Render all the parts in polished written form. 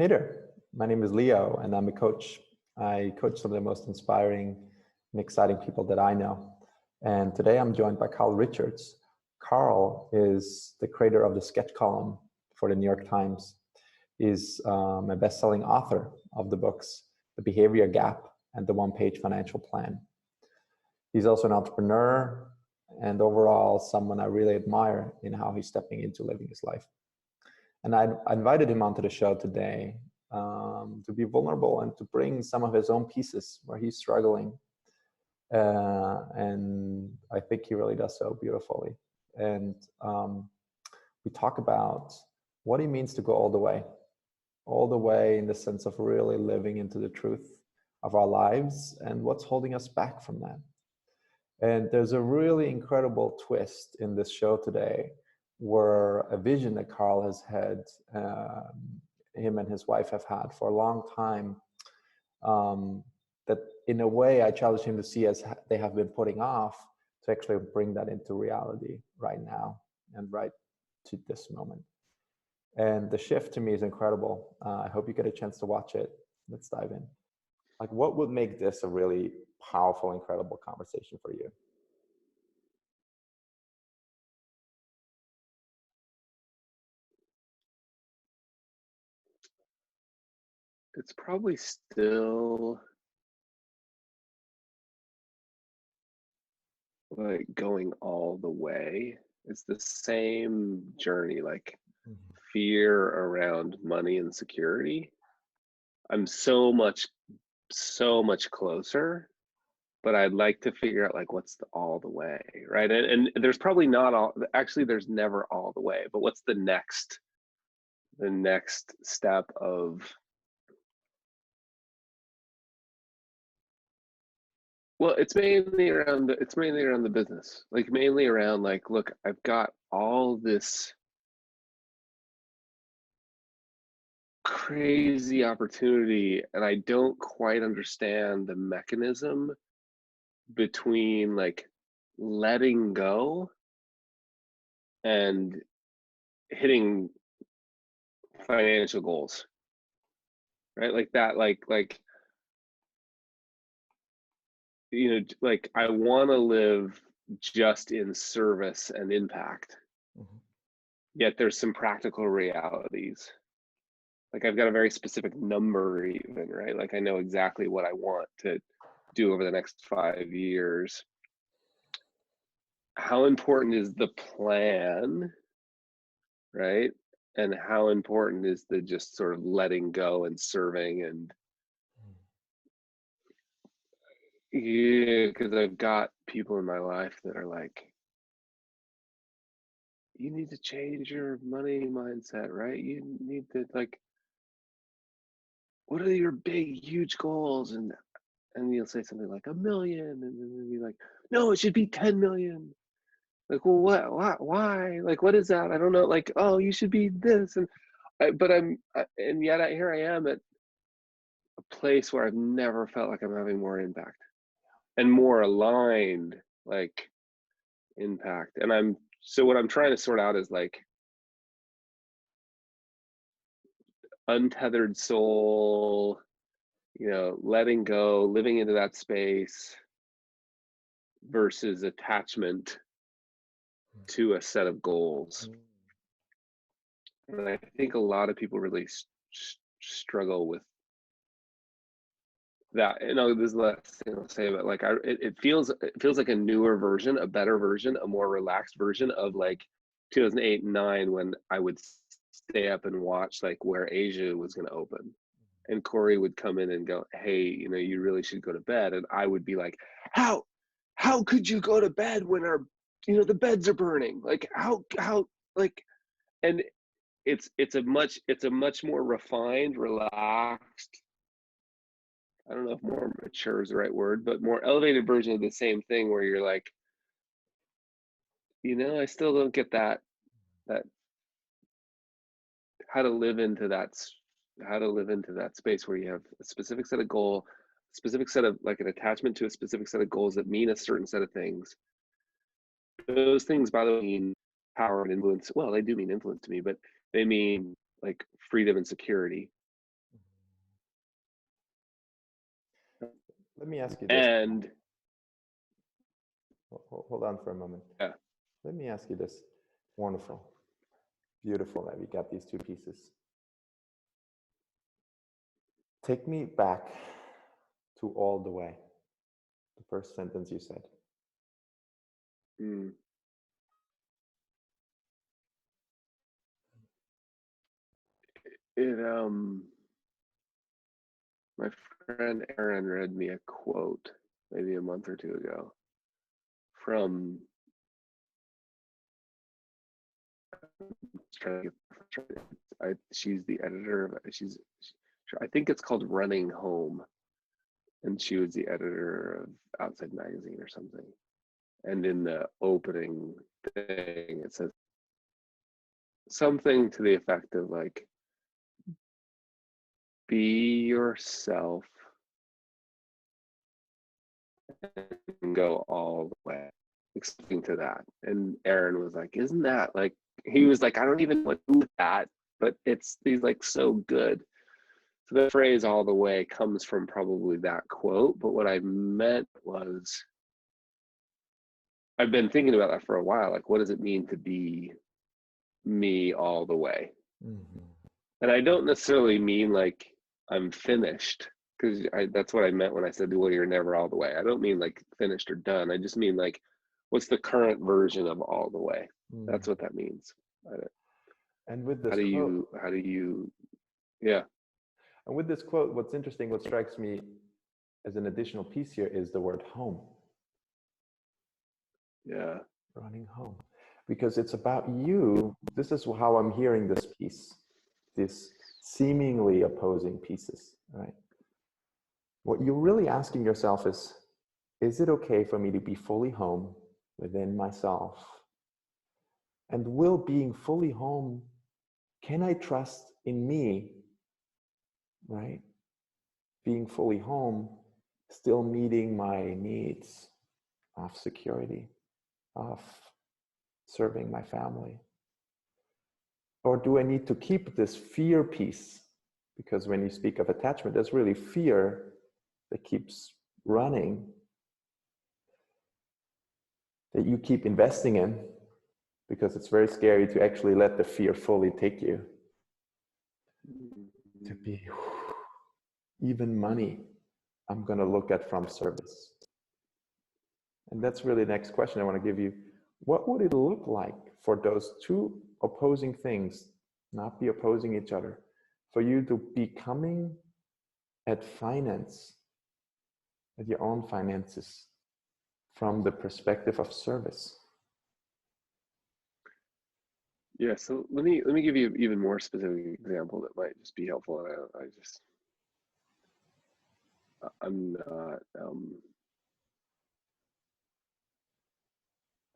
Hey there, my name is Leo and I'm a coach. I coach some of the most inspiring and exciting people that I know. And today I'm joined by Carl Richards. Carl is the creator of the sketch column for the New York Times. He's a best-selling author of the books, The Behavior Gap and The One-Page Financial Plan. He's also an entrepreneur and overall someone I really admire in how he's stepping into living his life. And I invited him onto the show today to be vulnerable and to bring some of his own pieces where he's struggling. And I think he really does so beautifully. And we talk about what it means to go all the way in the sense of really living into the truth of our lives and what's holding us back from that. And there's a really incredible twist in this show today where a vision that Carl has had, him and his wife have had for a long time, that in a way I challenge him to see as they have been putting off, to actually bring that into reality right now and right to this moment. And the shift to me is incredible. I hope you get a chance to watch it. Let's dive in. Like, what would make this a really powerful, incredible conversation for you? It's probably still like going all the way. It's the same journey, like fear around money and security. I'm so much closer, but I'd like to figure out like what's the all the way, right? And there's probably not all, actually there's never all the way, but what's the next step of, well, it's mainly around the business, like mainly around like, look, I've got all this crazy opportunity and I don't quite understand the mechanism between like letting go and hitting financial goals, right? Like that, like like I want to live just in service and impact. Yet there's some practical realities. Like I've got a very specific number even, right? Like I know exactly what I want to do over the next 5 years. How important is the plan, right? And how important is the just sort of letting go and serving? And yeah, because I've got people in my life that are like, you need to change your money mindset, right? You need to like, what are your big, huge goals? And you'll say something like 1 million, and then you'll be like, no, it should be 10 million. Like, well, what, why? Like, what is that? I don't know. Like, oh, you should be this. And and yet here I am at a place where I've never felt like I'm having more impact and more aligned, like impact. And so what I'm trying to sort out is like untethered soul, letting go, living into that space versus attachment to a set of goals. And I think a lot of people really struggle with that. This is the last thing I'll say, but like it feels like a newer version, a better version, a more relaxed version of like 2008 and 9, when I would stay up and watch like where Asia was going to open, and Corey would come in and go, hey, you really should go to bed. And I would be like, how could you go to bed when our the beds are burning? Like how like, and it's a much more refined, relaxed, I don't know if more mature is the right word, but more elevated version of the same thing, where you're like, I still don't get that how to live into that space where you have a specific set of goal, specific set of like an attachment to a specific set of goals that mean a certain set of things. Those things, by the way, mean power and influence. Well, they do mean influence to me, but they mean like freedom and security. Let me ask you this. And Hold on for a moment. yeah. Let me ask you this. Wonderful. Beautiful that we got these two pieces. Take me back to all the way. The first sentence you said. Mm. My friend Aaron read me a quote maybe a month or two ago from she's the editor of I think it's called Running Home, and she was the editor of Outside Magazine or something. And in the opening thing, it says something to the effect of like, be yourself and go all the way, explaining to that. And Aaron was like, isn't that like, he was like, I don't even want to do that, but he's like so good. So the phrase all the way comes from probably that quote, but what I meant was, I've been thinking about that for a while. Like, what does it mean to be me all the way? Mm-hmm. And I don't necessarily mean like I'm finished, because that's what I meant when I said, well, you're never all the way. I don't mean like finished or done. I just mean like, what's the current version of all the way? That's what that means. And with this how do you, yeah. And with this quote, what's interesting, what strikes me as an additional piece here is the word home. Yeah. Running home. Because it's about you. This is how I'm hearing this piece, this seemingly opposing pieces, right? What you're really asking yourself is it okay for me to be fully home within myself? And will being fully home, can I trust in me, right? Being fully home, still meeting my needs of security, of serving my family? Or do I need to keep this fear piece? Because when you speak of attachment, there's really fear that keeps running, that you keep investing in, because it's very scary to actually let the fear fully take you. To be, even money, I'm going to look at from service. And that's really the next question I want to give you. What would it look like for those two opposing things not be opposing each other, for you to be coming at finance, at your own finances, from the perspective of service? Yeah, so let me give you an even more specific example that might just be helpful. I'm not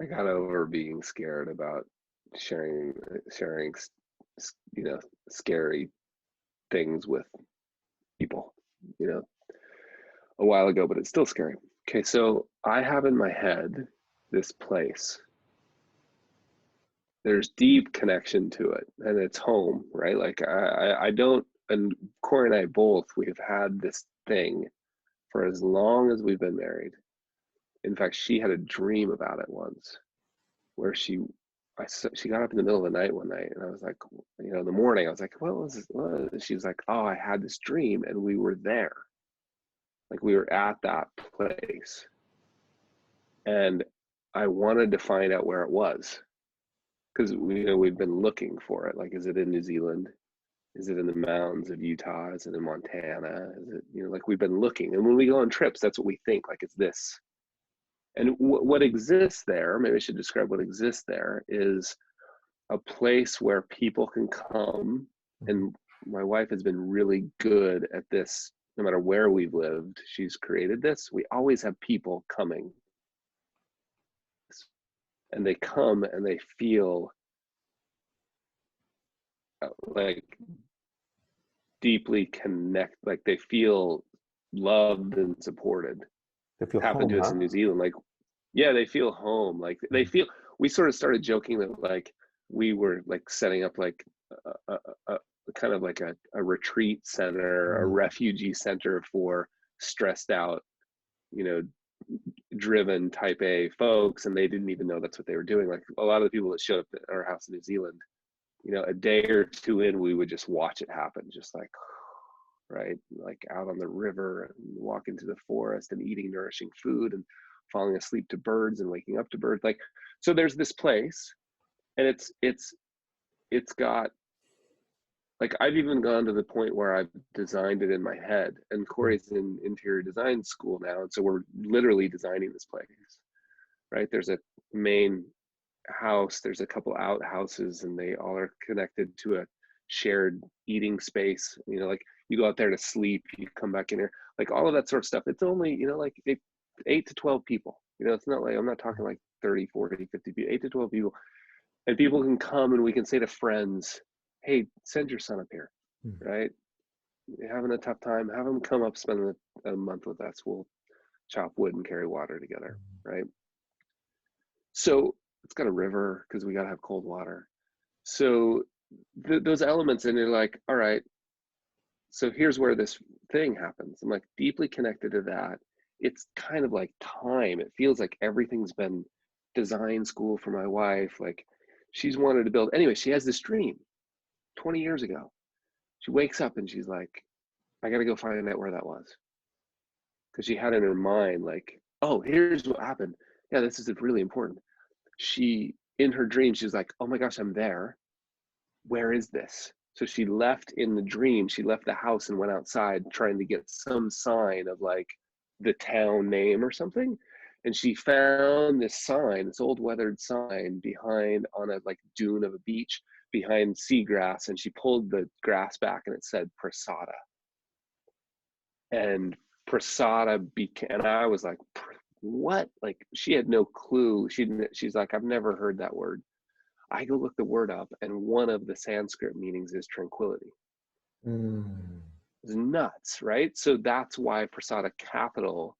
I got over being scared about sharing scary things with people, a while ago, but it's still scary. Okay, so I have in my head this place. There's deep connection to it, and it's home, right? Like I don't, and Corey and I both, we've had this thing for as long as we've been married. In fact, she had a dream about it once, where she got up in the middle of the night one night, and I was like, in the morning, I was like, what was this? She was like, oh, I had this dream, and we were there. Like, we were at that place. And I wanted to find out where it was, because we've been looking for it. Like, is it in New Zealand? Is it in the mountains of Utah? Is it in Montana? Is it, like, we've been looking. And when we go on trips, that's what we think, like, it's this. And what exists there, maybe I should describe what exists there, is a place where people can come. And my wife has been really good at this. No matter where we've lived, she's created this. We always have people coming. And they come and they feel like deeply connect, like they feel loved and supported. They feel Happened home, to us huh? in New Zealand. Like, yeah, they feel home. Like they feel, we sort of started joking that like we were like setting up like a kind of like a retreat center, a refugee center for stressed out driven type A folks, and they didn't even know that's what they were doing. Like a lot of the people that showed up at our house in New Zealand, a day or two in, we would just watch it happen, just like, right, like out on the river and walking to the forest and eating nourishing food and falling asleep to birds and waking up to birds. Like, so there's this place, and it's got, like, I've even gone to the point where I've designed it in my head, and Corey's in interior design school now, and so we're literally designing this place, right? There's a main house, there's a couple outhouses, and they all are connected to a shared eating space. Like you go out there to sleep, you come back in here, like all of that sort of stuff. It's only, like 8 to 12 people. It's not like, I'm not talking like 30, 40, 50 people, 8 to 12 people. And people can come, and we can say to friends, hey, send your son up here, right? You're having a tough time, have him come up, spend a month with us. We'll chop wood and carry water together, right? So it's got a river because we got to have cold water. So those elements, and you're like, all right, so here's where this thing happens. I'm like deeply connected to that. It's kind of like time. It feels like everything's been design school for my wife. Like she's wanted to build. Anyway, she has this dream 20 years ago. She wakes up and she's like, I got to go find out where that was. Because she had in her mind, like, oh, here's what happened. Yeah, this is really important. She, in her dream, she's like, oh my gosh, I'm there. Where is this? So she left in the dream, she left the house and went outside trying to get some sign of like the town name or something. And she found this sign, this old weathered sign behind on a like dune of a beach behind seagrass. And she pulled the grass back and it said Prasada. And Prasada became, and I was like, what? Like she had no clue. She's like, I've never heard that word. I go look the word up, and one of the Sanskrit meanings is tranquility. It's nuts, right? So that's why Prasada Capital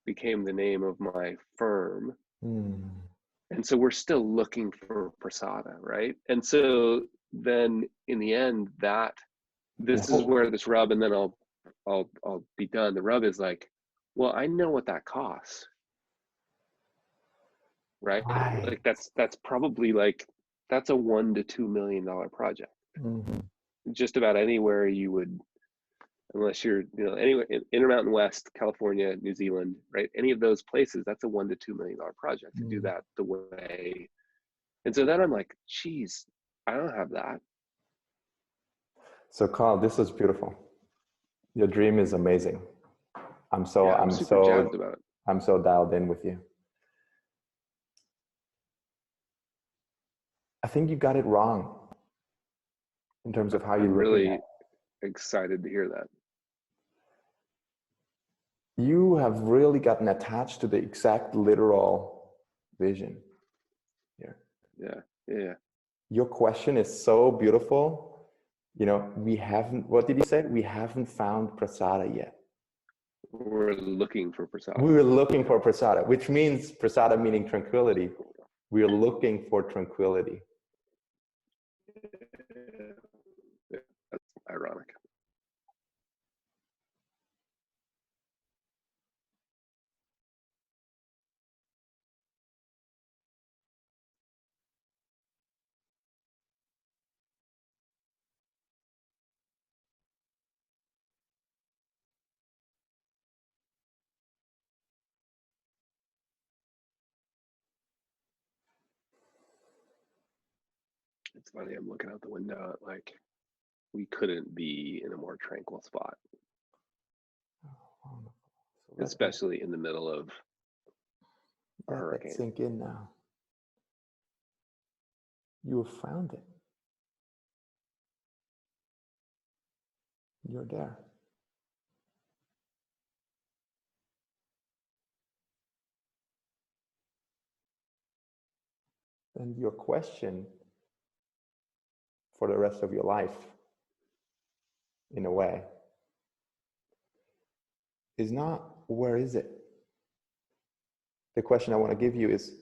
became the name of my firm. And so we're still looking for Prasada, right? And so then in the end, this is where this rub, and then I'll be done. The rub is like, well, I know what that costs. Right? Like that's probably like, that's a $1 to $2 million project. Just about anywhere you would, unless you're, anywhere in Intermountain West, California, New Zealand, right? Any of those places, that's a $1 to $2 million project to do that the way. And so then I'm like, geez, I don't have that. So Carl, this is beautiful. Your dream is amazing. I'm so jazzed about it. I'm so dialed in with you. I think you got it wrong in terms of how you're really excited to hear that. You have really gotten attached to the exact literal vision here. Yeah. Your question is so beautiful. We haven't, what did you say? We haven't found Prasada yet. We're looking for Prasada. We're looking for Prasada, which means Prasada meaning tranquility. We're looking for tranquility. That's ironic. It's funny, I'm looking out the window at like, we couldn't be in a more tranquil spot. So especially in the middle of a hurricane. Let that sink in now. You have found it. You're there. And your question for the rest of your life, in a way, is not where is it? The question I want to give you is,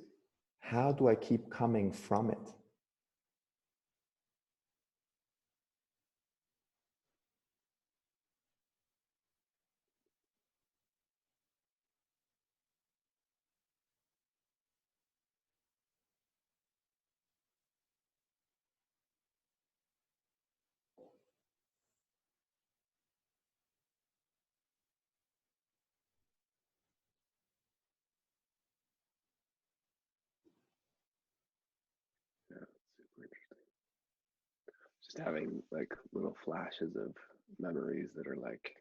how do I keep coming from it? just having like little flashes of memories that are like,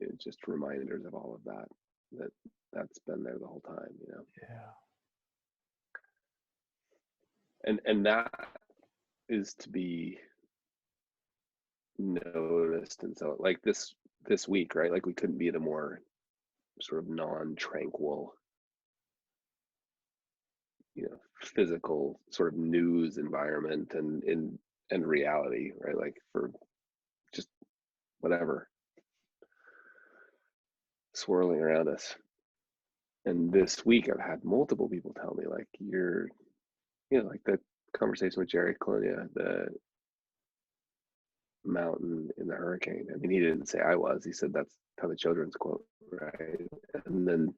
it's just reminders of all of that's been there the whole time, you know. Yeah. And that is to be noticed. And so like this week, right, like we couldn't be in a more sort of non-tranquil, you know, physical sort of news environment and reality, right, like for just whatever swirling around us. And this week I've had multiple people tell me like, you're, you know, like the conversation with Jerry Colonia, the mountain in the hurricane. I mean, he didn't say I was, he said that's how the children's quote, right? And then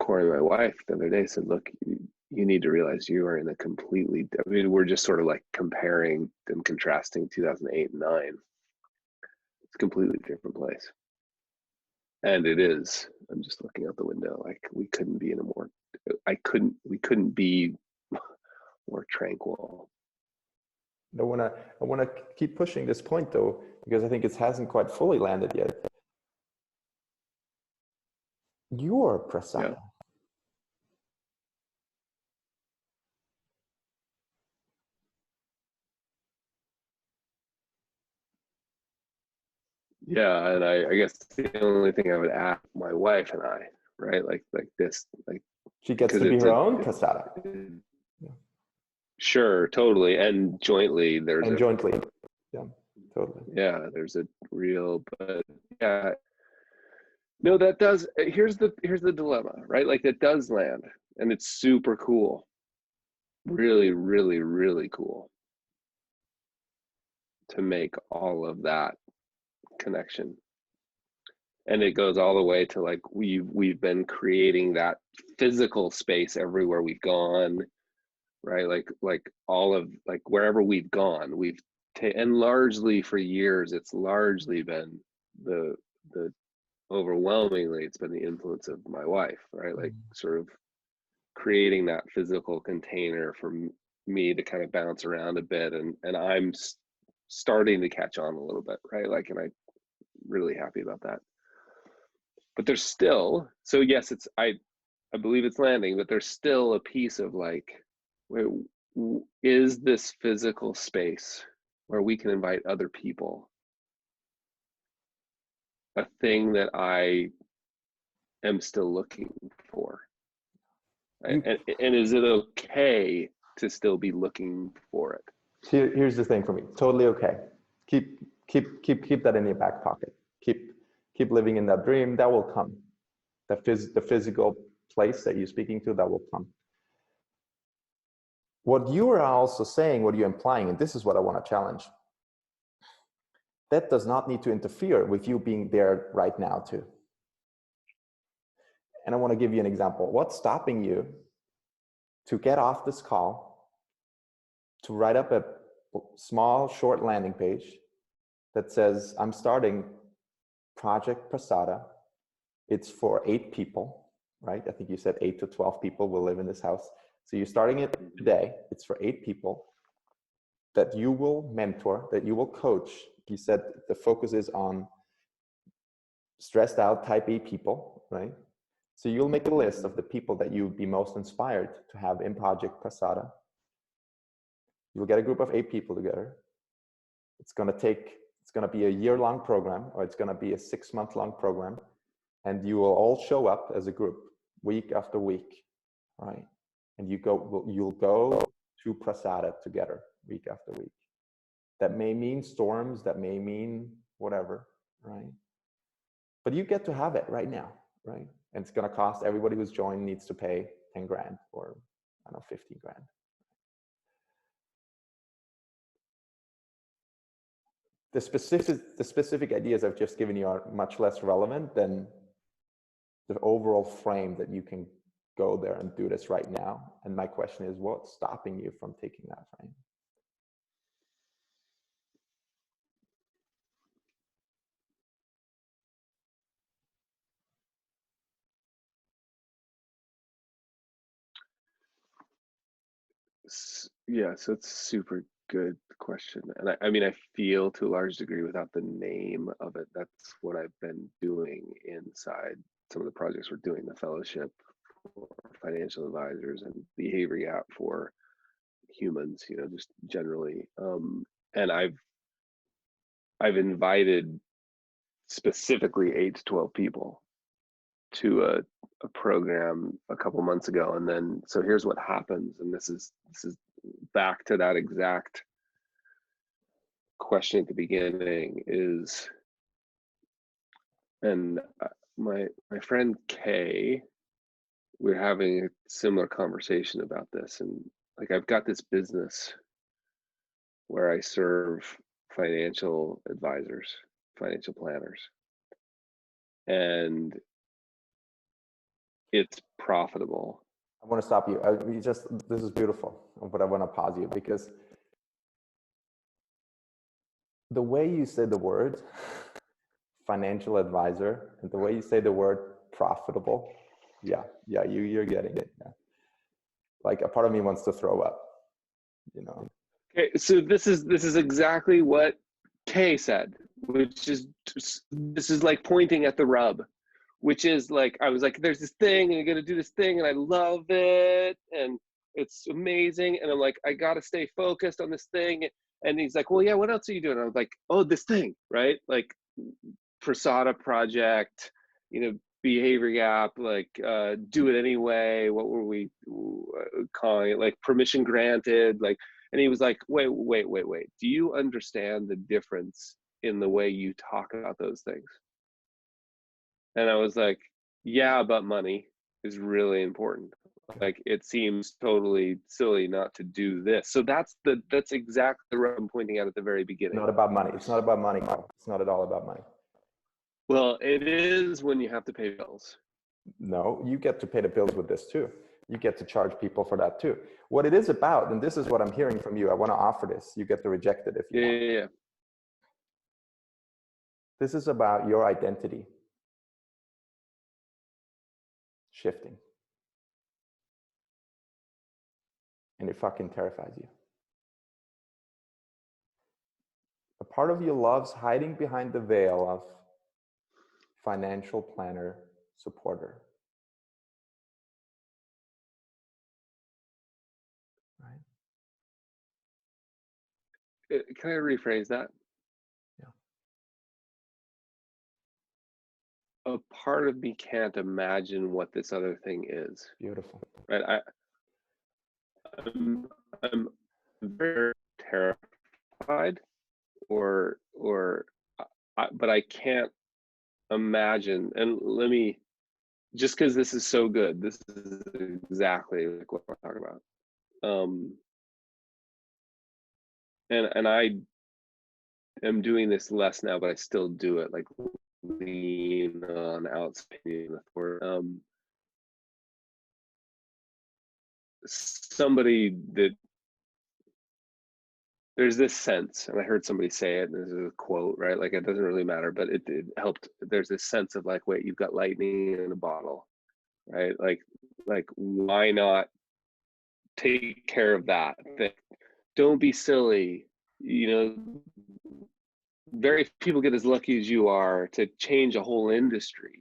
Corey, my wife, the other day said, look, you need to realize you are in a completely, I mean, we're just sort of like comparing and contrasting 2008 and 9. It's a completely different place. And it is, I'm just looking out the window, like we couldn't be in a more, we couldn't be more tranquil. I want to keep pushing this point though, because I think it hasn't quite fully landed yet. You're Prasada. Yeah, and I guess the only thing I would ask my wife and I, right, like this, like she gets to be her own Prasada. Yeah. Sure, totally, and jointly there's and jointly, yeah, totally. Yeah, there's a real, but yeah, no, that does. Here's the dilemma, right? Like that does land, and it's super cool, really, really, really cool to make all of that connection. And it goes all the way to like we've been creating that physical space everywhere we've gone, right? Like all of like wherever we've gone, and largely for years it's largely been the overwhelmingly it's been the influence of my wife, right? Like sort of creating that physical container for me to kind of bounce around a bit, and I'm starting to catch on a little bit, right? Like, and I'm really happy about that. But there's still, so yes, it's I believe it's landing, but there's still a piece of like, wait, is this physical space where we can invite other people a thing that I am still looking for? And is it okay to still be looking for it? Here's the thing for me, totally okay. Keep that in your back pocket. Keep living in that dream. That will come. The physical place that you're speaking to, that will come. What you are also saying, what you're implying, and this is what I want to challenge, that does not need to interfere with you being there right now too. And I want to give you an example. What's stopping you to get off this call, to write up a small, short landing page that says, I'm starting Project Prasada. It's for 8 people, right? I think you said 8 to 12 people will live in this house. So you're starting it today. It's for 8 people that you will mentor, that you will coach. You said the focus is on stressed out type A people, right? So you'll make a list of the people that you'd be most inspired to have in Project Prasada. You'll get a group of 8 people together. It's going to be a year-long program, or it's going to be a 6-month-long program. And you will all show up as a group week after week, right? And you'll go to Prasada together week after week. That may mean storms, that may mean whatever, right? But you get to have it right now, right? And it's going to cost, everybody who's joined needs to pay 10 grand or I don't know, 15 grand. The specific ideas I've just given you are much less relevant than the overall frame that you can go there and do this right now. And my question is, what's stopping you from taking that frame? Yeah, so it's a super good question. And I mean, I feel to a large degree without the name of it, that's what I've been doing inside some of the projects we're doing, the fellowship for financial advisors and behavior gap for humans, just generally. And I've invited specifically 8 to 12 people to a program a couple months ago. And then, so here's what happens. And this is back to that exact question at the beginning is, and my friend Kay, we're having a similar conversation about this. And like, I've got this business where I serve financial advisors, financial planners, and it's profitable. I want to stop you. This is beautiful, but I want to pause you because the way you say the word financial advisor and the way you say the word profitable, you're getting it. Yeah. Like a part of me wants to throw up, Okay, so this is exactly what Kay said, which is, this is like pointing at the rub, which is like, I was like, there's this thing and you're gonna do this thing and I love it and it's amazing. And I'm like, I gotta stay focused on this thing. And he's like, well, yeah, what else are you doing? I was like, oh, this thing, right? Like Prasada project, behavior gap, like do it anyway. What were we calling it? Like permission granted, like, and he was like, wait. Do you understand the difference in the way you talk about those things? And I was like, yeah, but money is really important. Like, it seems totally silly not to do this. So that's exactly what I'm pointing out at the very beginning. Not about money. It's not about money, Carl. It's not at all about money. Well, it is when you have to pay bills. No, you get to pay the bills with this too. You get to charge people for that too. What it is about, and this is what I'm hearing from you, I want to offer this. You get to reject it if you want. Yeah. This is about your identity shifting. And it fucking terrifies you. A part of you loves hiding behind the veil of financial planner supporter. Right? Can I rephrase that? Yeah. A part of me can't imagine what this other thing is. Beautiful. Right? I'm very terrified, but I can't imagine. And let me, just because this is so good, this is exactly like what I'm talking about. And I am doing this less now, but I still do it, like lean on outside authority. Somebody that, there's this sense, and I heard somebody say it, and this is a quote, right? Like, it doesn't really matter, but it helped. There's this sense of like, wait, you've got lightning in a bottle, right? Like why not take care of that thing? Don't be silly. Very few people get as lucky as you are to change a whole industry,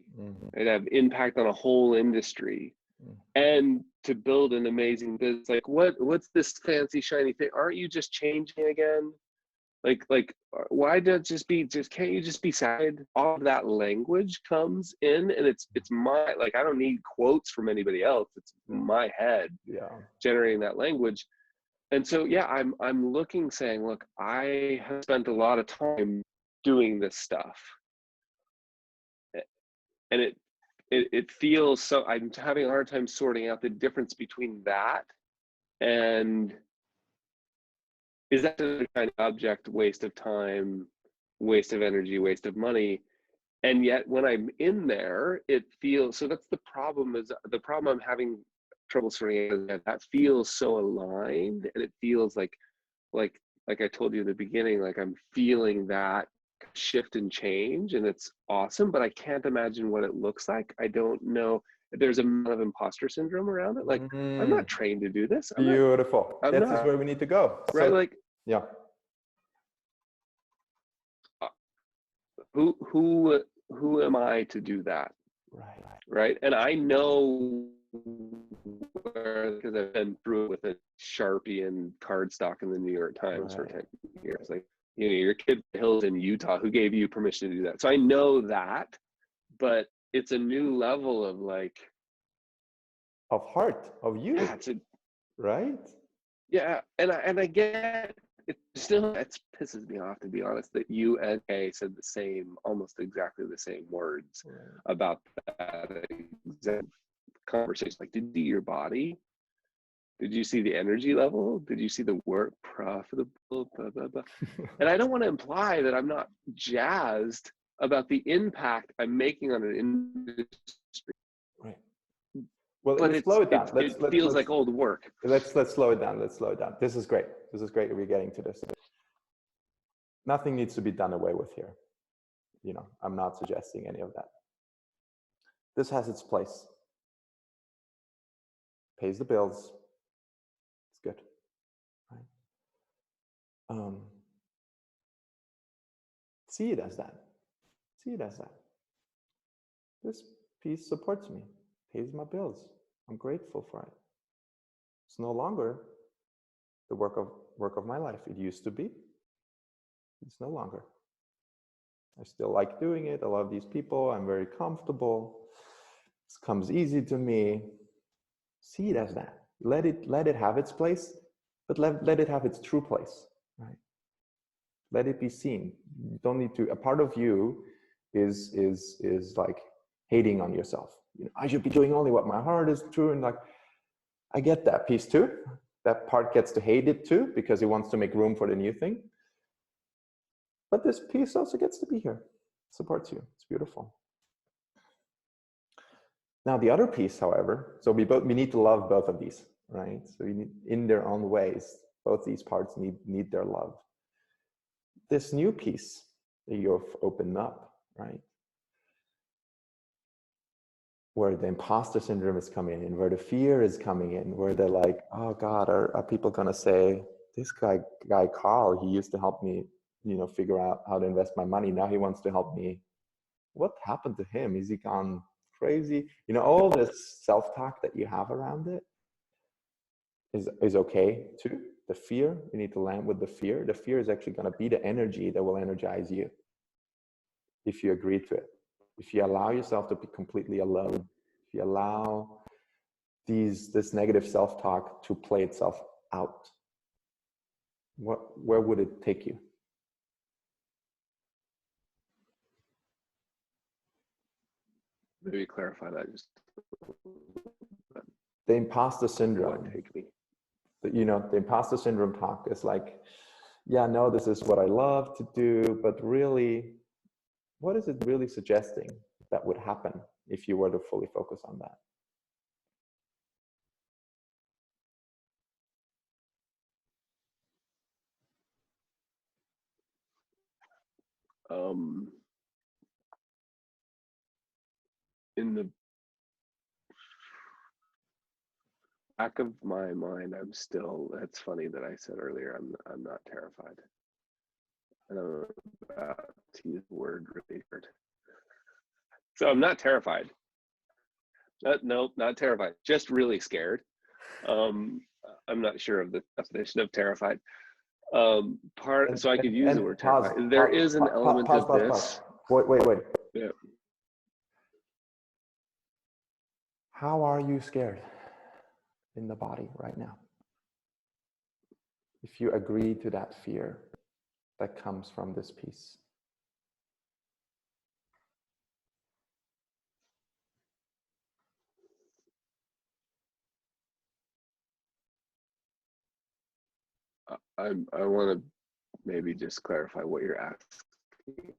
and have impact on a whole industry, and to build an amazing business. Like, what's this fancy shiny thing? Aren't you just changing again? Like why can't you just be sad? All of that language comes in, and it's my, like, I don't need quotes from anybody else. It's my head generating that language. And so, yeah, I'm looking, saying, look, I have spent a lot of time doing this stuff, and it feels so, I'm having a hard time sorting out the difference between that and, is that a kind of object waste of time, waste of energy, waste of money? And yet when I'm in there, it feels, so that's the problem, is the problem I'm having trouble sorting out, that feels so aligned, and it feels like I told you in the beginning, like I'm feeling that shift and change, and it's awesome, but I can't imagine what it looks like. I don't know. there's a amount of imposter syndrome around it. Like, I'm not trained to do this. Beautiful. This is where we need to go. Right? So, like, yeah. Who am I to do that? Right. And I know where, because I've been through it with a Sharpie and cardstock in the New York Times for 10 years. Like, your kid Hills in Utah, who gave you permission to do that? So I know that, but it's a new level of like, of heart, of you. Yeah, right? Yeah. And I get it. Still, it pisses me off, to be honest, that you and Kay said the same, almost exactly the same words about that exact conversation. Like, did you see your body? Did you see the energy level? Did you see the work profitable? Blah, blah, blah. And I don't want to imply that I'm not jazzed about the impact I'm making on an industry. Right. Well, but let's slow it down. It feels like old work. Let's slow it down. Let's slow it down. This is great. This is great that we're getting to this. Nothing needs to be done away with here. I'm not suggesting any of that. This has its place. Pays the bills. It's good. Right? See it as that. See it as that. This piece supports me, pays my bills. I'm grateful for it. It's no longer the work of my life. It used to be. It's no longer. I still like doing it. I love these people. I'm very comfortable. This comes easy to me. See it as that. Let it have its place, but let it have its true place. Right? Let it be seen. You don't need to. A part of you is like hating on yourself. I should be doing only what my heart is true, and like, I get that piece too. That part gets to hate it too, because it wants to make room for the new thing. But this piece also gets to be here. It supports you. It's beautiful. Now the other piece, however, so we need to love both of these, right? So you need, in their own ways, both these parts need their love. This new piece that you've opened up, right? Where the imposter syndrome is coming in, where the fear is coming in, where they're like, oh God, are people gonna say, this guy Carl, he used to help me, figure out how to invest my money. Now he wants to help me. What happened to him? Is he gone crazy? All this self-talk that you have around it is okay too. The fear, you need to land with the fear. The fear is actually gonna be the energy that will energize you if you agree to it. If you allow yourself to be completely alone, if you allow this negative self-talk to play itself out, where would it take you? Maybe clarify that. Just the imposter syndrome. What take me? The imposter syndrome talk is like, yeah, no, this is what I love to do, but really, what is it really suggesting that would happen if you were to fully focus on that? In the back of my mind, I'm still, it's funny that I said earlier, I'm not terrified. And I'm about to use the word really hard. So I'm not terrified. No, not terrified, just really scared. I'm not sure of the definition of terrified. So I could use the word terrified. There is an element of this. Wait. Yeah. How are you scared in the body right now? If you agree to that fear that comes from this piece. I want to maybe just clarify what you're asking.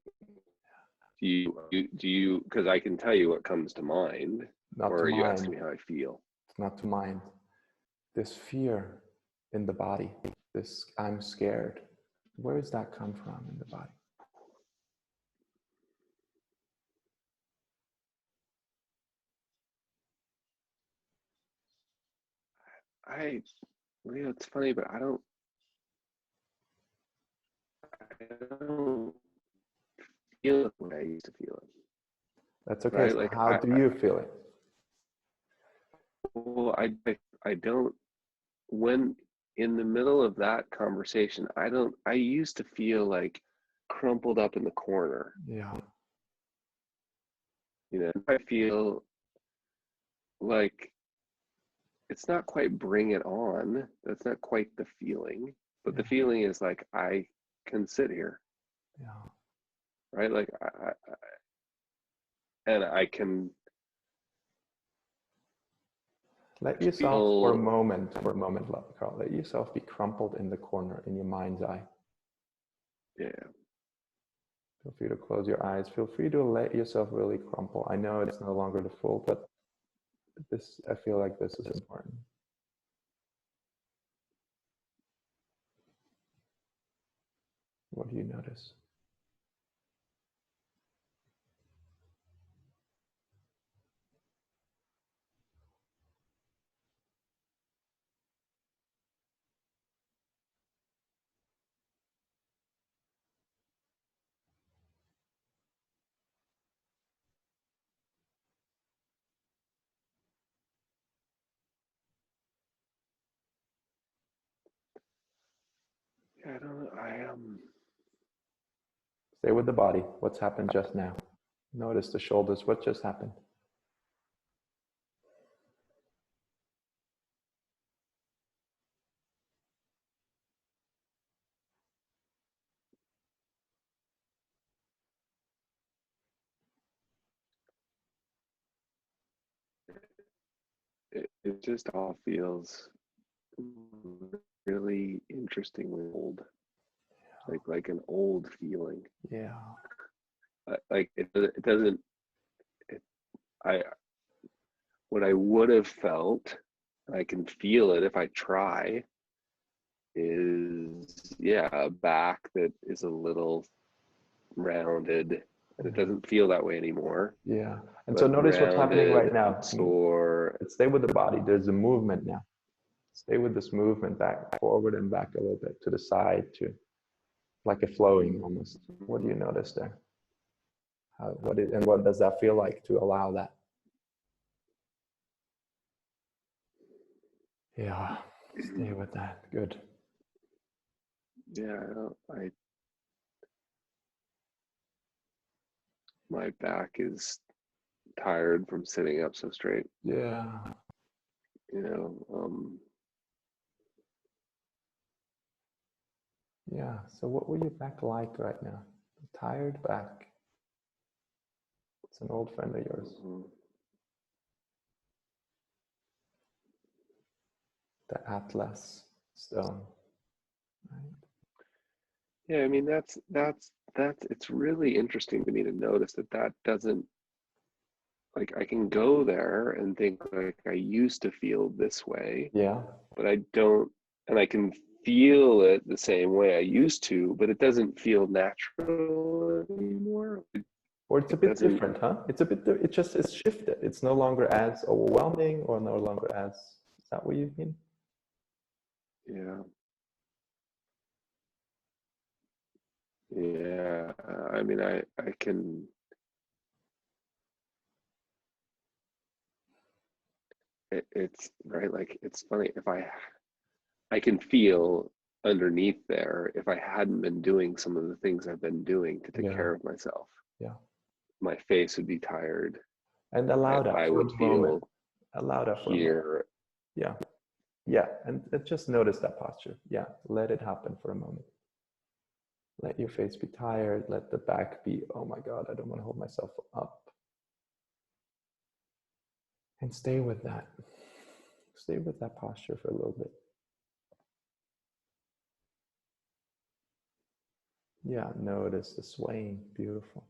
Do you, because I can tell you what comes to mind, or are you asking me how I feel? It's not to mind. This fear in the body, this I'm scared, where does that come from in the body? it's funny, but I don't feel it the way I used to feel it. That's okay. Right? So Like how do you feel it? well, I don't, when in the middle of that conversation, I used to feel like crumpled up in the corner. Yeah. I feel like it's not quite bring it on. That's not quite the feeling, but the feeling is like I can sit here. Yeah. Right? Like and I can Let yourself feel, Carl, let yourself be crumpled in the corner in your mind's eye. yeah. Feel free to close your eyes. Feel free to let yourself really crumple. I know it's no longer the full, but I feel like this is important. What do you notice? Yeah, I don't know. Stay with the body. What's happened just now? Notice the shoulders. What just happened? it just all feels really interestingly old, like an old feeling. Yeah. Like it doesn't. It, I what I would have felt, and I can feel it if I try, is a back that is a little rounded, and it doesn't feel that way anymore. Yeah. And so But notice what's happening right rounded, now. sore. Stay with the body. There's a movement now. Stay with this movement back, forward and back a little bit to the side, to like a flowing almost. What do you notice there? What does that feel like to allow that? Yeah, stay with that. Good. Yeah, my back is tired from sitting up so straight. Yeah. You know, Yeah. So what will your back like right now? A tired back. It's an old friend of yours. The Atlas stone. Right? yeah, I mean that's it's really interesting to me to notice that doesn't, like, I can go there and think like I used to feel this way, Yeah. but I don't, and I can feel it the same way I used to, but it doesn't feel natural anymore. Or it's a It bit doesn't. different, huh? It's shifted. It's no longer as overwhelming or no longer as, is that what you mean? Yeah. Yeah. I mean, I can. It's right. Like it's funny if I can feel underneath there, if I hadn't been doing some of the things I've been doing to take Yeah. care of myself, Yeah. my face would be tired. And allow that I for would a moment. feel Allow that for a moment. here. Yeah. Yeah. And just notice that posture. Yeah. Let it happen for a moment. Let your face be tired. Let the back be, oh my God, I don't want to hold myself up. And stay with that. Stay with that posture for a little bit. Yeah. Notice the swaying. Beautiful.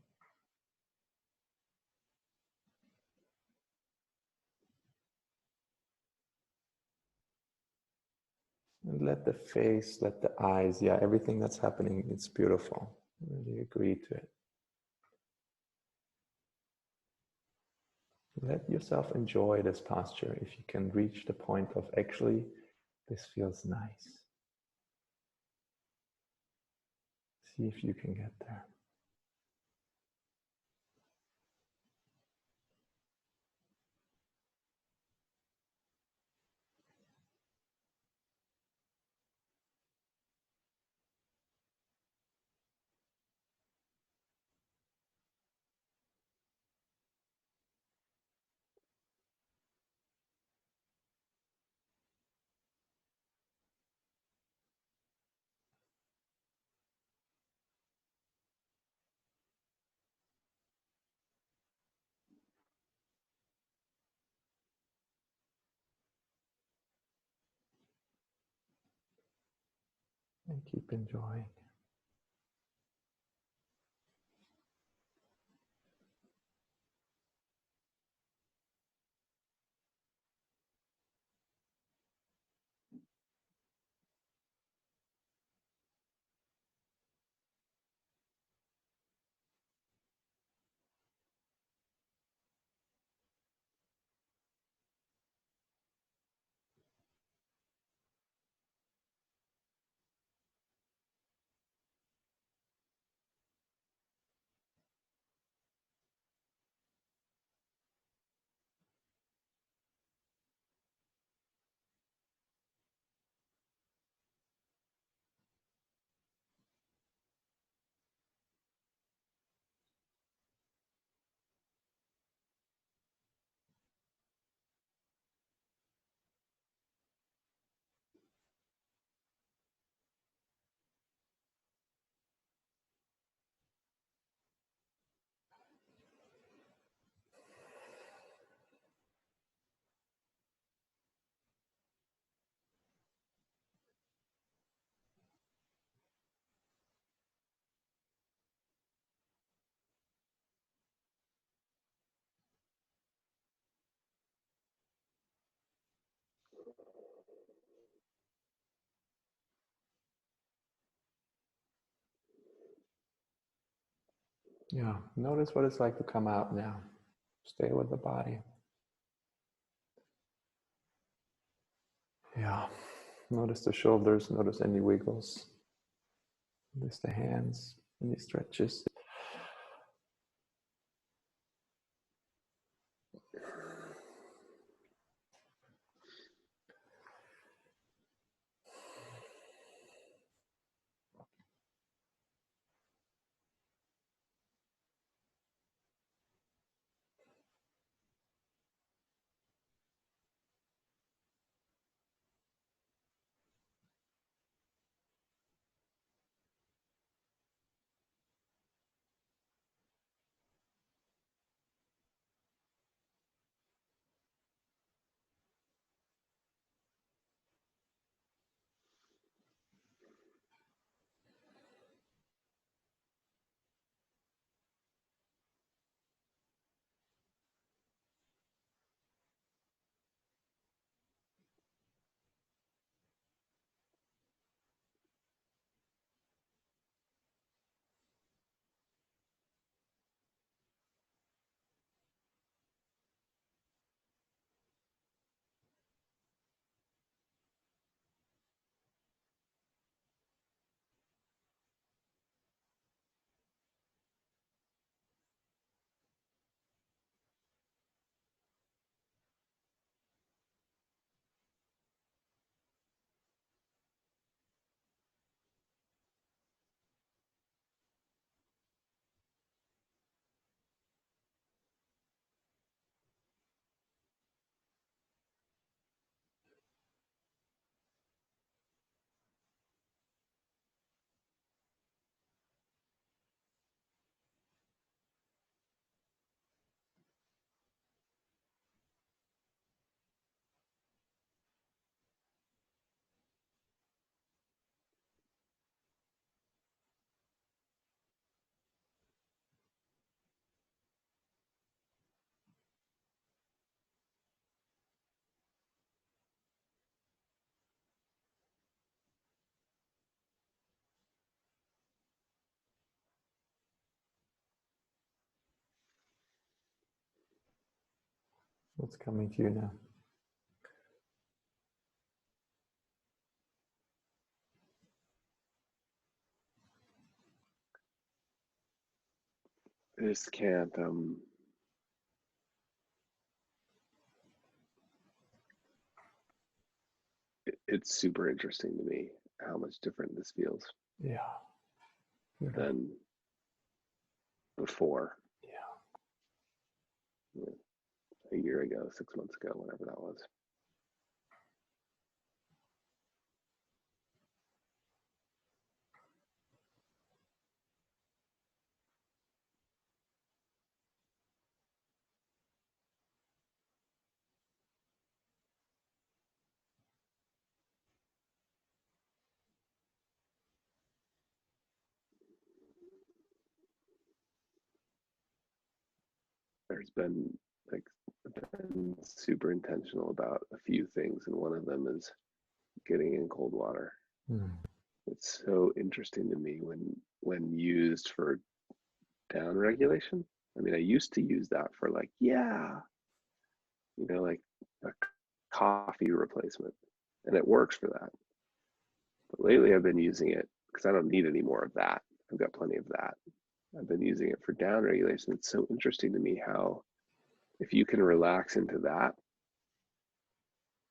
And let the face, let the eyes, yeah, everything that's happening, it's beautiful. Really agree to it. Let yourself enjoy this posture if you can reach the point of actually This feels nice. See if you can get there. And keep enjoying. Yeah, notice what it's like to come out now. Stay with the body. Yeah, notice the shoulders, notice any wiggles. Notice the hands, any stretches. What's coming to you now? I just can't. It's super interesting to me how much different this feels Yeah. than before. Yeah. A year ago, 6 months ago, whatever that was. There's been super intentional about a few things, and one of them is getting in cold water. It's so interesting to me when used for down regulation. I mean, I used to use that for like, like a coffee replacement, and it works for that. But lately I've been using it because I don't need any more of that. I've got plenty of that. I've been using it for down regulation. It's so interesting to me how if you can relax into that,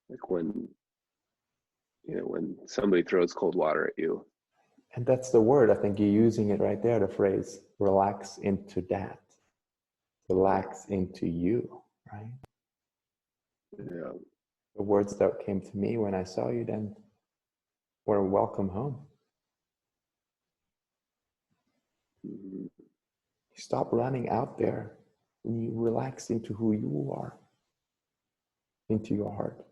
like when somebody throws cold water at you. And that's the word. I think you're using it right there, the phrase, relax into that. Relax into you, right? Yeah. The words that came to me when I saw you then were welcome home. Mm-hmm. You stop running out there and you relax into who you are, into your heart,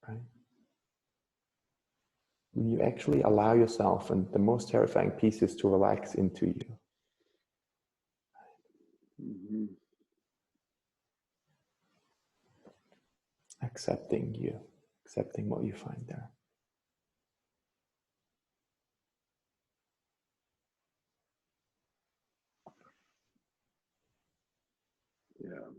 right? When you actually allow yourself, and the most terrifying piece is to relax into you. Mm-hmm. Accepting you, accepting what you find there. Yeah.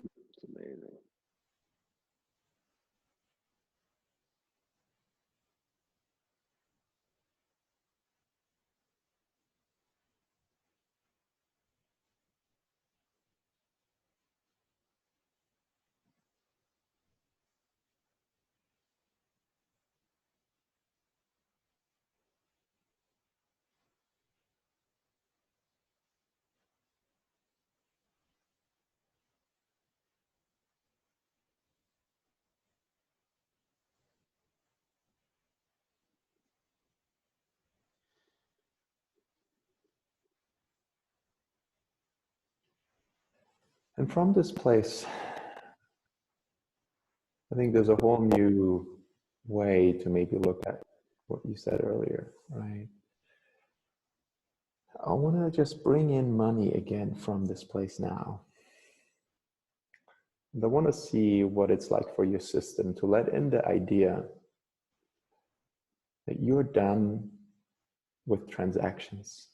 It's amazing. And from this place, I think there's a whole new way to maybe look at what you said earlier, right? I want to just bring in money again from this place now. And I want to see what it's like for your system to let in the idea that you're done with transactions,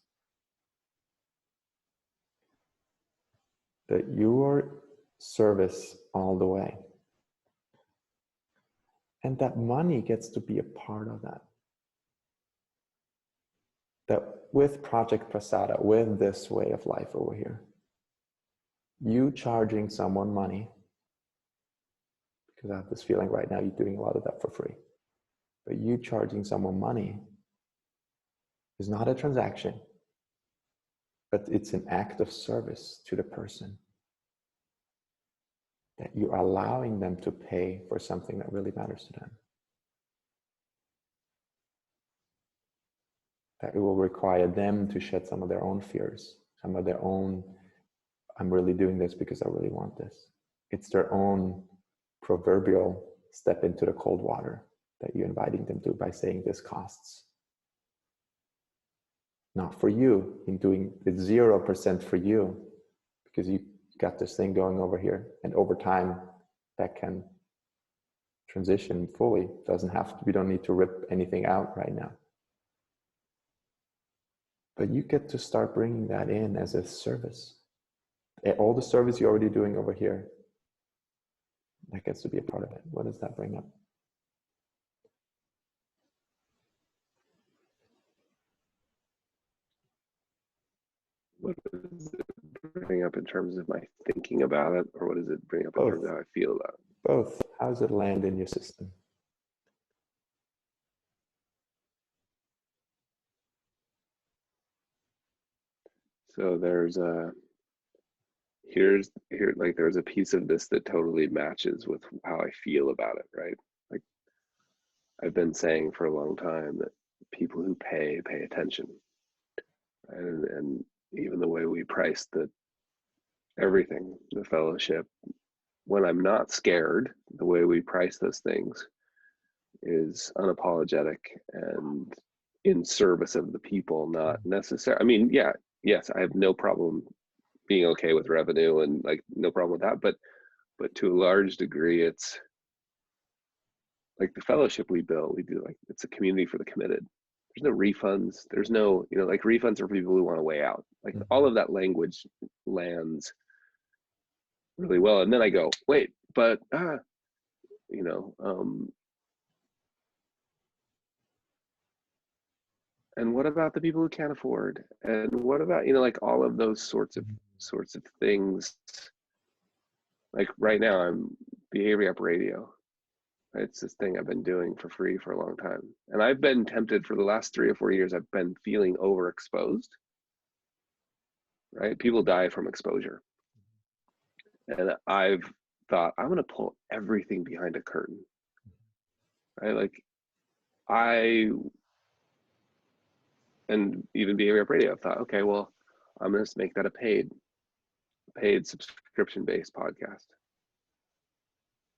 that your service all the way, and that money gets to be a part of that. That with Project Prasada, with this way of life over here, you charging someone money, because I have this feeling right now you're doing a lot of that for free, but you charging someone money is not a transaction, but it's an act of service to the person. That you're allowing them to pay for something that really matters to them. That it will require them to shed some of their own fears, some of their own, I'm really doing this because I really want this. It's their own proverbial step into the cold water that you're inviting them to by saying this costs. Not for you, in doing it 0% for you, because you got this thing going over here, and over time that can transition fully. Doesn't have to, we don't need to rip anything out right now. But you get to start bringing that in as a service. All the service you're already doing over here, That gets to be a part of it. What does that bring up? What does it bring up in terms of my thinking about it, or what does it bring up in terms of how I feel about it? Both. How does it land in your system? So there's a there's a piece of this that totally matches with how I feel about it, right? Like I've been saying for a long time that people who pay attention, and even the way we price everything, the fellowship, when I'm not scared, the way we price those things is unapologetic and in service of the people, not necessary. I mean, yes, I have no problem being okay with revenue and like no problem with that, but to a large degree, it's like the fellowship we build, we do like, it's a community for the committed. There's no refunds. There's no, like refunds are for people who want to weigh out. Like all of that language lands really well. And then I go, wait, but, and what about the people who can't afford? And what about, like all of those sorts of things. Like right now I'm Behavior Up Radio. It's this thing I've been doing for free for a long time. And I've been tempted for the last 3 or 4 years, I've been feeling overexposed, right? People die from exposure. And I've thought, I'm going to pull everything behind a curtain, right? Like and even Behavior Up Radio, I thought, okay, well, I'm going to make that a paid subscription-based podcast.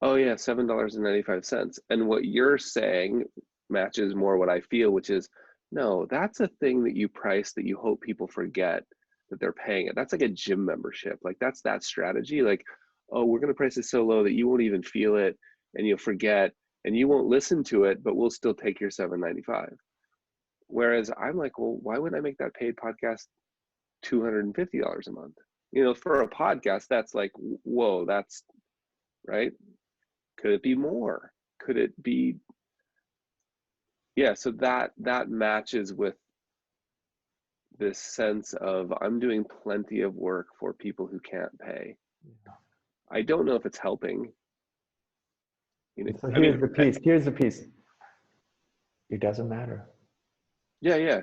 Oh yeah, $7.95. And what you're saying matches more what I feel, which is, no, that's a thing that you price that you hope people forget that they're paying it. That's like a gym membership. Like that's that strategy. Like, oh, we're going to price it so low that you won't even feel it and you'll forget and you won't listen to it, but we'll still take your $7.95. Whereas I'm like, well, why wouldn't I make that paid podcast $250 a month? For a podcast, that's like, whoa, that's right. Could it be more? Could it be? Yeah, so that matches with this sense of I'm doing plenty of work for people who can't pay. I don't know if it's helping. So here's the piece. It doesn't matter. Yeah.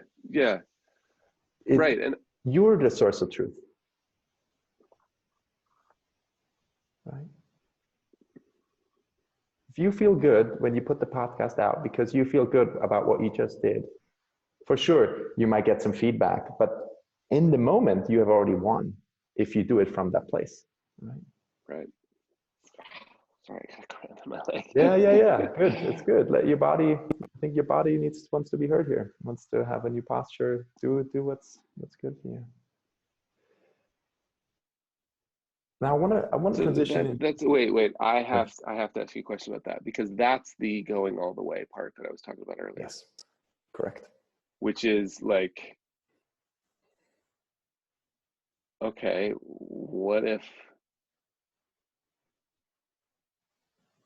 Right. And you're the source of truth. Right? If you feel good when you put the podcast out because you feel good about what you just did, for sure, you might get some feedback, but in the moment, you have already won if you do it from that place. Right. Sorry, I got a cramp in my leg. Yeah. Good. It's good. Let your body, I think your body wants to be heard here, wants to have a new posture, do what's good for you. Now I want to transition. Wait. I have to ask you a question about that, because that's the going all the way part that I was talking about earlier. Yes, correct. Which is like, okay, what if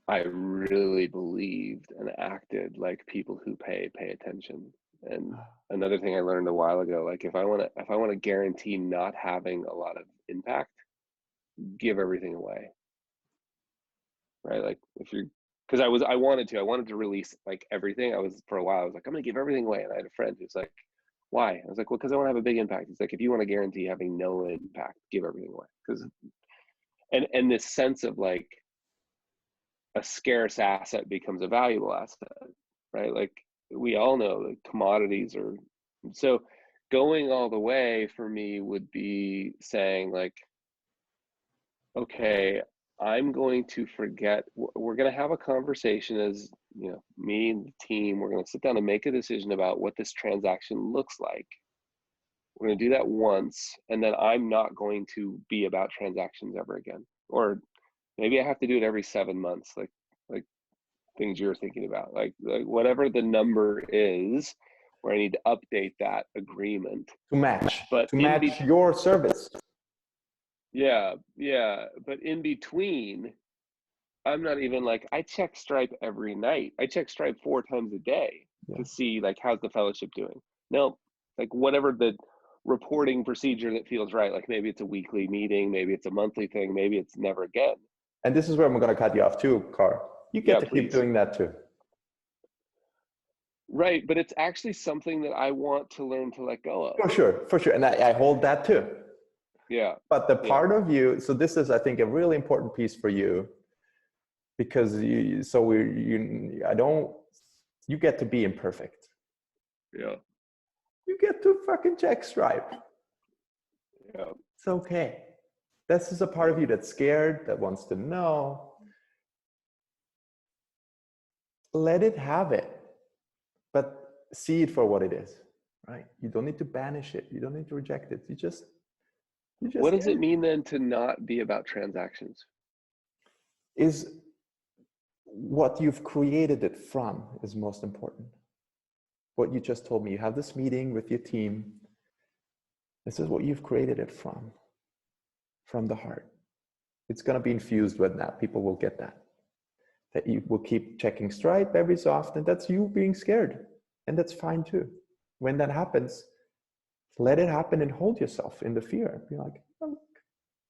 I really believed and acted like people who pay attention? And another thing I learned a while ago, like if I want to guarantee not having a lot of impact, give everything away. Right? Like because I wanted to release like everything. For a while I was like, I'm gonna give everything away. And I had a friend who's like, why? I was like, well, because I want to have a big impact. He's like, if you want to guarantee having no impact, give everything away. Because and this sense of like a scarce asset becomes a valuable asset, right? Like we all know that commodities are, so going all the way for me would be saying like, okay, I'm going to forget, we're going to have a conversation as, me and the team, we're going to sit down and make a decision about what this transaction looks like. We're going to do that once, and then I'm not going to be about transactions ever again. Or maybe I have to do it every 7 months, like things you're thinking about, like whatever the number is, where I need to update that agreement to match your service. Yeah. But in between, I'm not even like, I check Stripe every night. I check Stripe 4 times a day to see like, how's the fellowship doing? No, like whatever the reporting procedure that feels right. Like maybe it's a weekly meeting, maybe it's a monthly thing, maybe it's never again. And this is where I'm going to cut you off too, Carl. You get Yeah, to keep please. doing that too. Right, but it's actually something that I want to learn to let go of. For sure. And I hold that too. Yeah. But the part of you, so this is, I think, a really important piece for you, because you get to be imperfect. Yeah. You get to fucking check Stripe. Yeah. It's okay. This is a part of you that's scared, that wants to know. Let it have it, but see it for what it is, right? You don't need to banish it. You don't need to reject it. You just what does it mean then to not be about transactions? Is what you've created it from is most important. What you just told me, you have this meeting with your team. This is what you've created it from the heart. It's going to be infused with that. People will get that you will keep checking Stripe every so often. That's you being scared. And that's fine too. When that happens, let it happen and hold yourself in the fear. Be like, oh,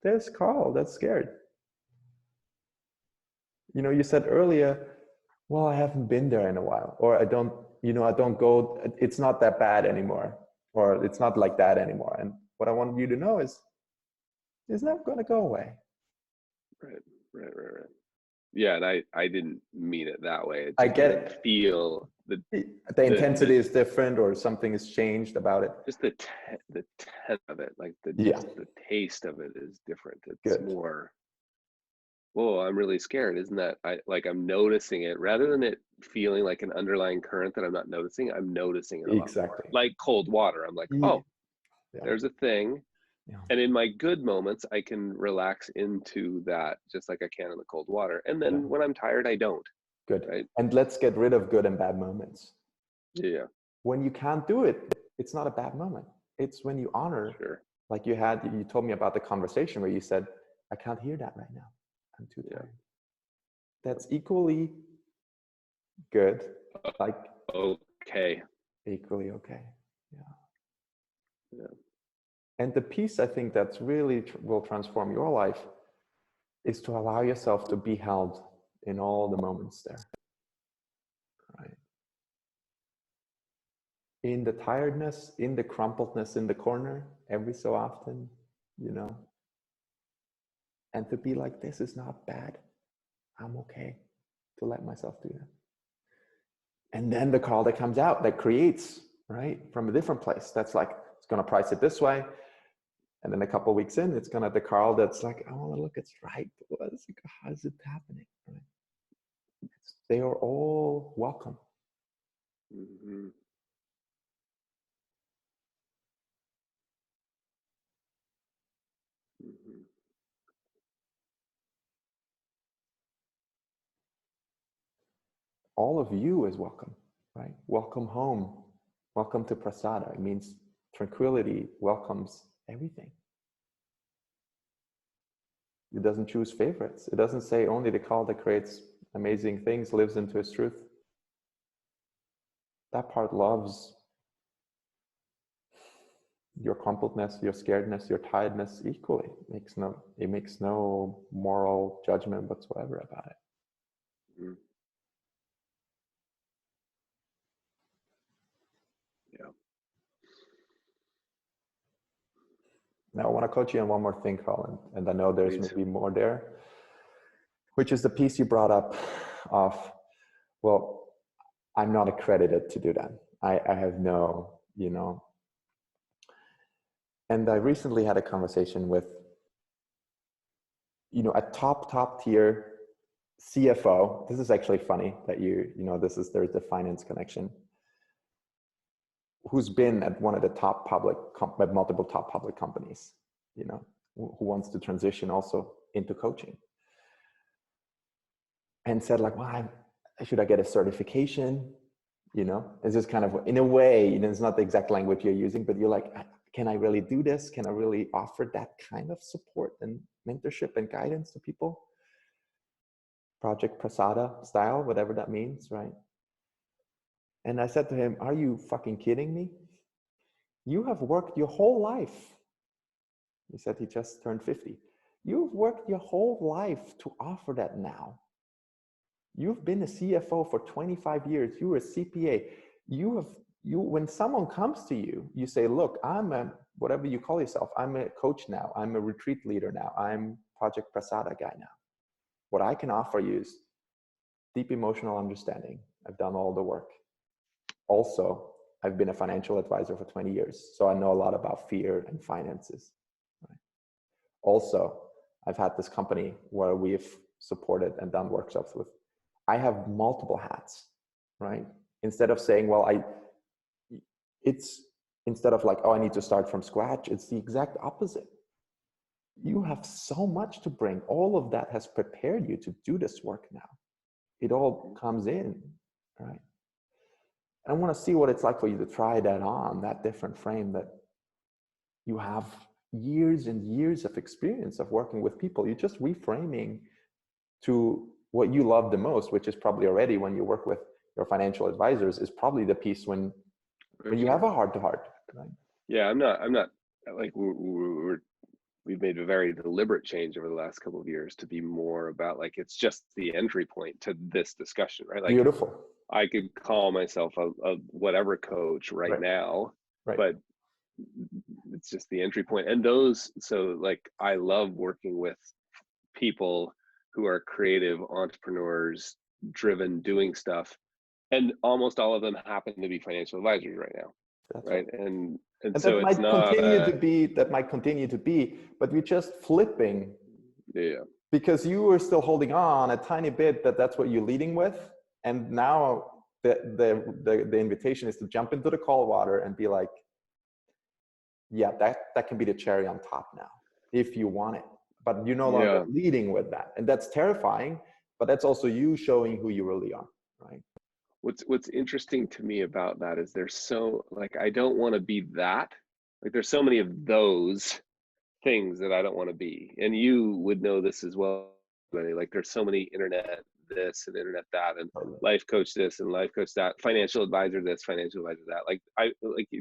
there's Carl that's scared. You know, you said earlier, well, I haven't been there in a while, or I don't go, it's not that bad anymore, or it's not like that anymore. And what I want you to know is, it's not going to go away. Right. Yeah, and I didn't mean it that way. I get it. Feel the intensity is different, or something has changed about it. Just the tenor of it, like the taste of it is different. It's more, whoa, I'm really scared. Isn't that, I'm noticing it rather than it feeling like an underlying current that I'm not noticing. I'm noticing it a lot more. Like cold water. I'm like, oh, there's a thing. Yeah. And in my good moments, I can relax into that just like I can in the cold water. And then when I'm tired, I don't. Good. Right? And let's get rid of good and bad moments. Yeah. When you can't do it, it's not a bad moment. It's when you honor, like you told me about the conversation where you said, I can't hear that right now. I'm too tired. That's equally good. Like, okay. Equally okay. Yeah. And the piece I think that's really will transform your life is to allow yourself to be held in all the moments there. Right. In the tiredness, in the crumpledness in the corner, every so often, and to be like, this is not bad. I'm okay to let myself do that. And then the call that comes out that creates, right, from a different place. That's like, it's going to price it this way. And then a couple of weeks in, it's going to the Carl that's like, I want to look at Stripe. How is it happening? Right? They are all welcome. Mm-hmm. Mm-hmm. All of you is welcome, right? Welcome home. Welcome to Prasada. It means tranquility welcomes everything. It doesn't choose favorites. It doesn't say only the Carl that creates amazing things lives into his truth. That part loves your crumpledness, your scaredness, your tiredness equally. It makes no moral judgment whatsoever about it. Mm-hmm. Yeah. Now I want to coach you on one more thing, Colin, and I know there's maybe more there, which is the piece you brought up of, well, I'm not accredited to do that. I have no, And I recently had a conversation with, a top tier CFO. This is actually funny that there's the finance connection, who's been at one of the top multiple top public companies, who wants to transition also into coaching. And said like, well, should I get a certification? It's just kind of, in a way, it's not the exact language you're using, but you're like, can I really do this? Can I really offer that kind of support and mentorship and guidance to people? Project Prasada style, whatever that means, right? And I said to him, are you fucking kidding me? You have worked your whole life. He said he just turned 50. You've worked your whole life to offer that now. You've been a CFO for 25 years. You were a CPA. When someone comes to you, you say, look, I'm a, whatever you call yourself, I'm a coach now. I'm a retreat leader now. I'm Project Prasada guy now. What I can offer you is deep emotional understanding. I've done all the work. Also, I've been a financial advisor for 20 years. So I know a lot about fear and finances. Right? Also, I've had this company where we've supported and done workshops with. I have multiple hats, right? Instead of saying, well, instead of like, oh, I need to start from scratch, it's the exact opposite. You have so much to bring. All of that has prepared you to do this work now. It all comes in, right? I want to see what it's like for you to try that on, that different frame, that you have years and years of experience of working with people. You're just reframing to what you love the most, which is probably already when you work with your financial advisors, is probably the piece when you have a heart-to-heart, right? Yeah, I'm not like we've made a very deliberate change over the last couple of years to be more about like, it's just the entry point to this discussion, right? Like, beautiful. I could call myself a whatever coach right now, right. But it's just the entry point. And so like, I love working with people who are creative entrepreneurs, driven, doing stuff. And almost all of them happen to be financial advisors right now. That's right. And so that it's not that might continue to be, but you're just flipping. Yeah. Because you were still holding on a tiny bit that's what you're leading with. And now the invitation is to jump into the cold water and be like, yeah, that can be the cherry on top now, if you want it. But you're no longer leading with that. And that's terrifying, but that's also you showing who you really are, right? What's interesting to me about that is there's so, like, I don't want to be that. Like, there's so many of those things that I don't want to be. And you would know this as well. Like, there's so many internet this and internet that, and life coach this and life coach that, financial advisor this, financial advisor that. Like,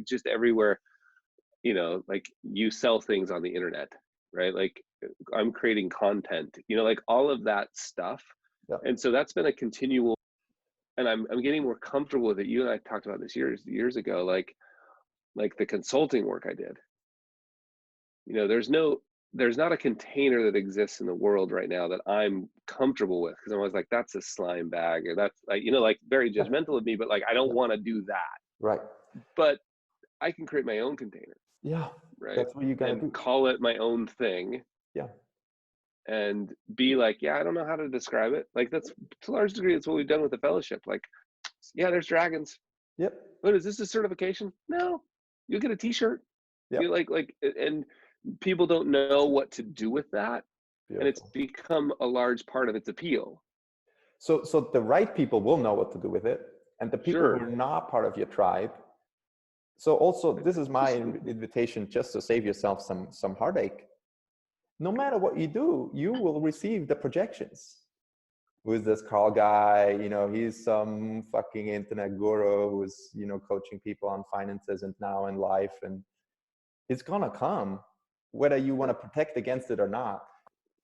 just everywhere, you know, like, you sell things on the internet, right? Like, I'm creating content, you know, like all of that stuff. Yeah. And so that's been a continual, and I'm getting more comfortable with it. You and I talked about this years ago, like the consulting work I did. You know, there's not a container that exists in the world right now that I'm comfortable with, because I'm always like, that's a slime bag, or that's like, you know, like very judgmental of me, but like, I don't want to do that. Right. But I can create my own container. Yeah. Right. That's what you gotta do. Call it my own thing. Yeah. And be like, yeah, I don't know how to describe it. Like, that's to a large degree, that's what we've done with the fellowship. Like, yeah, there's dragons. Yep. What is this, a certification? No, you'll get a t-shirt. Yep. You're like, and people don't know what to do with that. Beautiful. And it's become a large part of its appeal. So the right people will know what to do with it. And the people who are not part of your tribe. So also, this is my invitation, just to save yourself some heartache. No matter what you do, you will receive the projections. Who is this Carl guy? You know, he's some fucking internet guru who's, you know, coaching people on finances and now in life. And it's gonna come, whether you want to protect against it or not.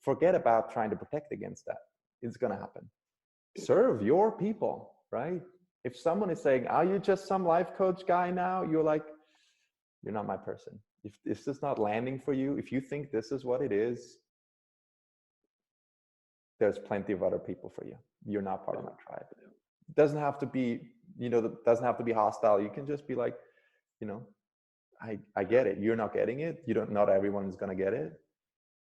Forget about trying to protect against that. It's gonna happen. Serve your people, right? If someone is saying, are you just some life coach guy now? You're like, you're not my person. If this is not landing for you, if you think this is what it is, there's plenty of other people for you. You're not part of my tribe. It doesn't have to be, you know, it doesn't have to be hostile. You can just be like, you know, I get it. You're not getting it. Not everyone is going to get it,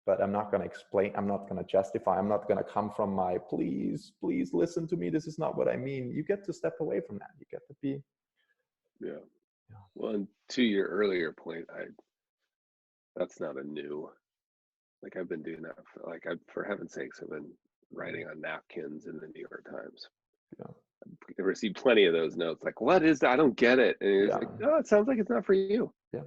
but I'm not going to explain. I'm not going to justify. I'm not going to come from my, please listen to me. This is not what I mean. You get to step away from that. You get to be. Yeah. Well, and to your earlier point, that's not a new, like, I've been doing that for heaven's sakes, I've been writing on napkins in the New York Times. Yeah. I've received plenty of those notes, like, what is that? I don't get it. And it's like, no, it sounds like it's not for you. Yeah.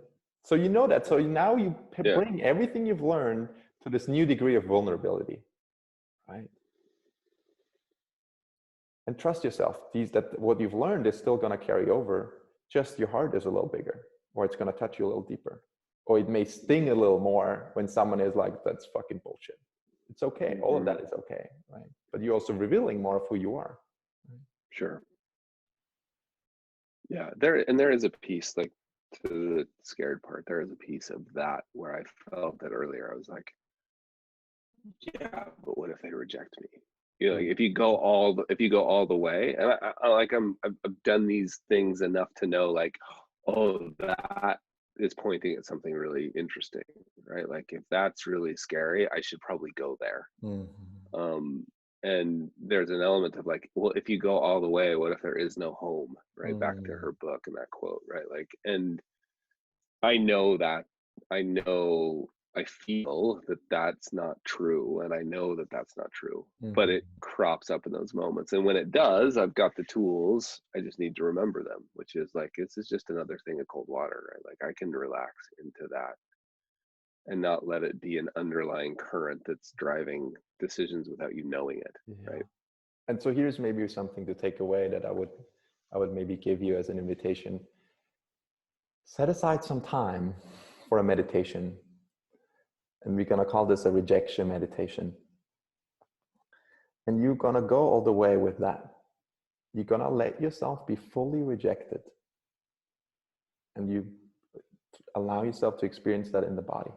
So you know that. So now you bring everything you've learned to this new degree of vulnerability, right? And trust yourself. That what you've learned is still going to carry over. Just your heart is a little bigger, or it's going to touch you a little deeper, or it may sting a little more when someone is like, that's fucking bullshit. It's okay. All of that is okay, right? But you're also revealing more of who you are. Right? Sure. Yeah, there is a piece, like, to the scared part, there is a piece of that where I felt that earlier. I was like, yeah, but what if they reject me? You know, like, if you go all the way, and I've done these things enough to know, like, oh, that is pointing at something really interesting, right? Like, if that's really scary, I should probably go there. And there's an element of like, well, if you go all the way, what if there is no home, right? Back to her book and that quote, right? Like, and I know that, I feel that that's not true, and I know that that's not true, but it crops up in those moments. And when it does, I've got the tools. I just need to remember them, which is like, this is just another thing of cold water, right? Like, I can relax into that and not let it be an underlying current that's driving decisions without you knowing it, right? And so here's maybe something to take away that I would maybe give you as an invitation. Set aside some time for a meditation, and we're going to call this a rejection meditation. And you're going to go all the way with that. You're going to let yourself be fully rejected, and you allow yourself to experience that in the body.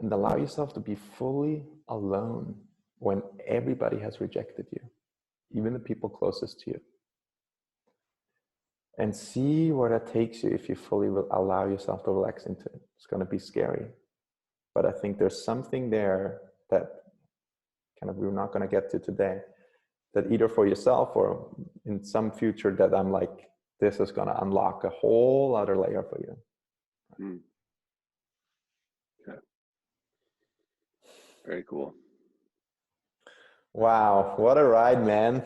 And allow yourself to be fully alone when everybody has rejected you, even the people closest to you. And see where that takes you if you fully allow yourself to relax into it. It's going to be scary. But I think there's something there that kind of we're not going to get to today, that either for yourself or in some future that I'm like, this is going to unlock a whole other layer for you. Yeah. Very cool. Wow, what a ride, man.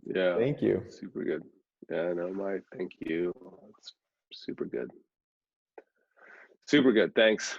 Yeah. Thank you. Super good. Yeah, no, thank you. It's super good. Super good. Thanks.